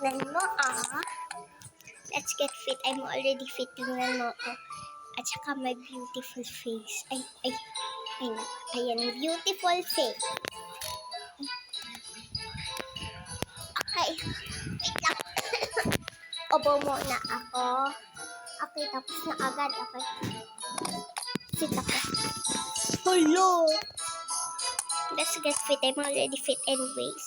Tignan mo, Let's get fit. I'm already fit. Tignan mo, At saka my beautiful face. Ayan, beautiful face. Okay. Wait lang. Obo muna ako. Okay, tapos na agad. Okay. Sit ako. Hello. Let's get fit. I'm already fit anyways.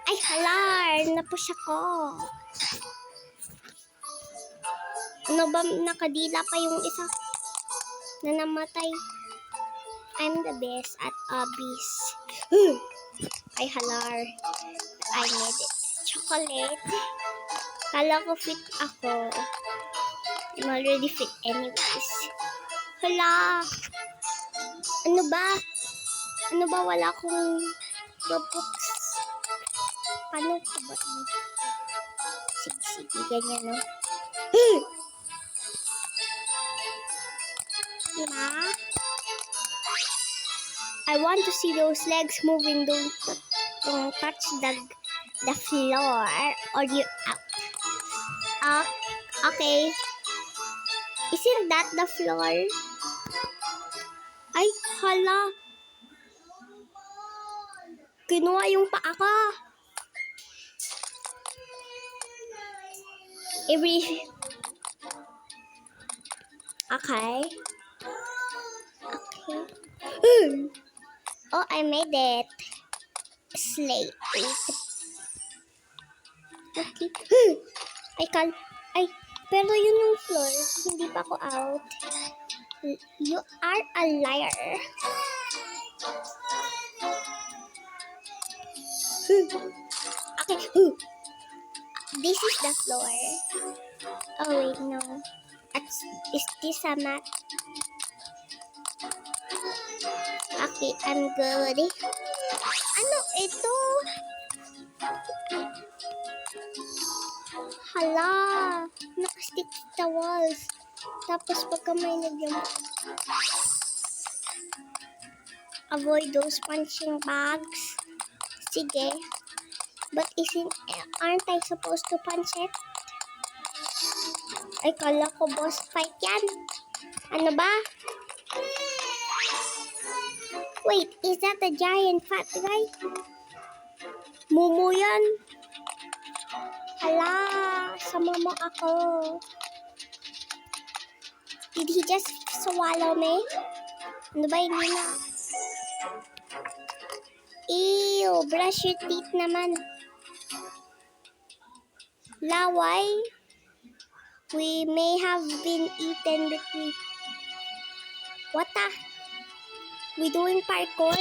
Ay, halar! Napush ako. Ano ba? Nakadila pa yung isa na namatay. I'm the best at abyss. Ay, halar. I need it. Chocolate. Kala ko fit ako. I'm already fit anyways. Hala! Ano ba? Wala akong Robux. Paano ko ba? Sige, ganyan, no? Diba? I want to see those legs moving. Don't touch the floor or you're out. Okay. Isn't that the floor? Ay, hala. Kinuha yung paa ko. Okay. Oh, I made it. Slate. Okay. Pero yun yung floor. Hindi pa ako out. You are a liar. Okay. This is the floor. Oh, wait, no. Is this a mat? Okay, I'm good. Ano ito? Hala! Nakastick sa walls. Tapos pagka may nagyan, avoid those punching bags. Sige. But aren't I supposed to punch it? Ay, kala ko boss fight yan. Ano ba? Wait, is that a giant fat guy? Mumu yan. Hala, sama mo ako. Did he just swallow me? Ano ba, hindi na? Ew, brush your teeth naman. Laway? We may have been eaten between. What the? We doing parkour?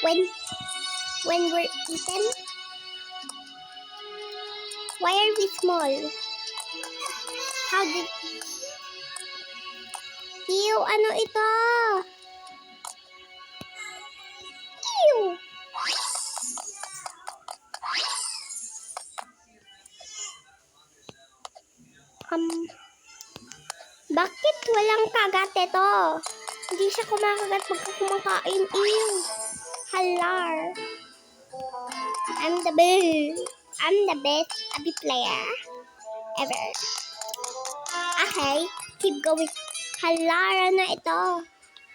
When we're eaten? Why are we small? How did... Ew, ano ito? Ew! Bakit walang kagat ito? Hindi siya kumakagat pagka kumakain. Ew! Halar! I'm the best Abby player ever. Okay, keep going. Halara na ito.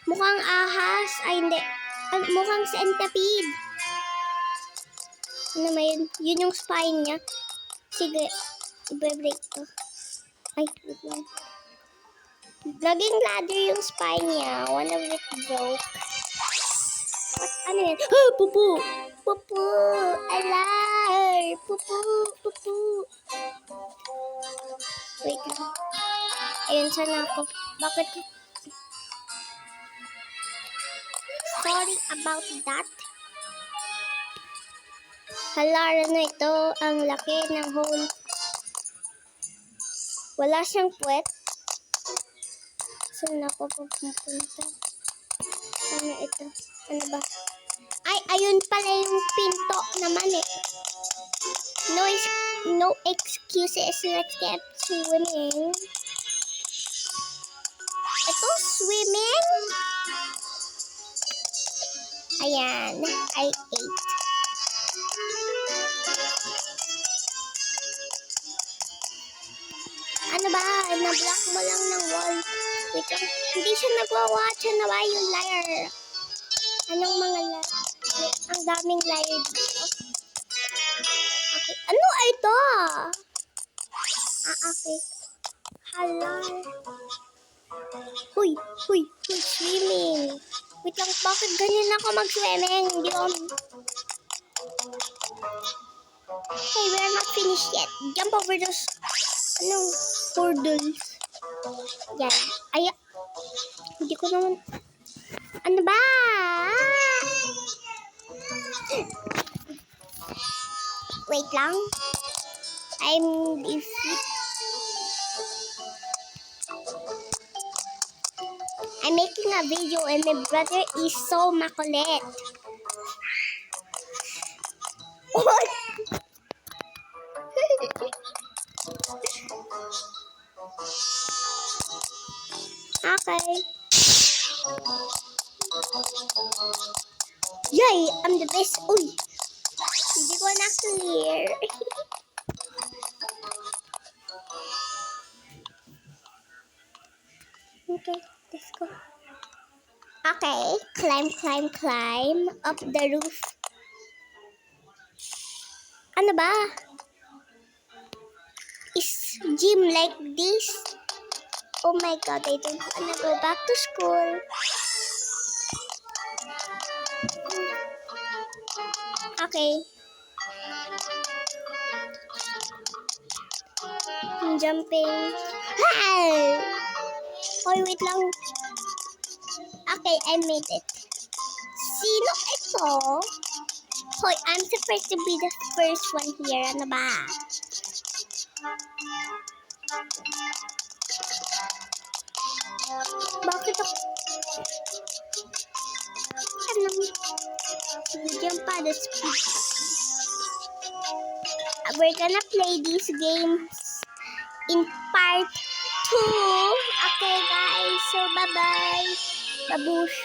Mukhang ahas. Ay, hindi. Mukhang centipede. Ano naman yun? Yun yung spine niya. Sige, i-break to. Ay, wait lang. Naging ladder yung spine niya. One of it broke. What? Ano yan? Oh, pupu! Pupu! Alar! Pupu! Wait lang. Ayun, sana ako. Bakit? Sorry about that. Halara na ito. Ang laki ng hole. Wala siyang puwet. Saan ako pupunta? Ano ito? Ano ba? Ay, ayun pala yung pinto naman eh. No excuses. Let's get swimming. Ito, swimming? Ayan, I ate. Binablock mo lang ng wall. Wait lang. Hindi siya nagwa-watch. Ano ba yung liar? Anong mga liar? Ang daming liar dito. Okay. Ano ito? Okay. Halal. Huy, swimming. Wait lang, bakit ganyan ako mag-swimming? Hindi ko... Okay, we're not finished yet. Jump over those... hurdles. Yan. Ay, hindi ko naman... Ano ba? Wait lang. I'm defeat. I'm making a video and my brother is so makulit. What? Okay. Yay! I'm the best. Uy! Hindi ko na clear. Okay, let's go. Okay, climb up the roof. Ano ba? Is gym like this? Oh my god, I don't wanna go back to school. Okay. I'm jumping. Hi! Hoy, wait lang. Okay, I made it. Sino ito? Hoy, I'm supposed to be the first one here. Ano ba? Bakit ako? Jump pa the speed. We're gonna play these games in part 2. Okay, guys. So, bye-bye. Babush.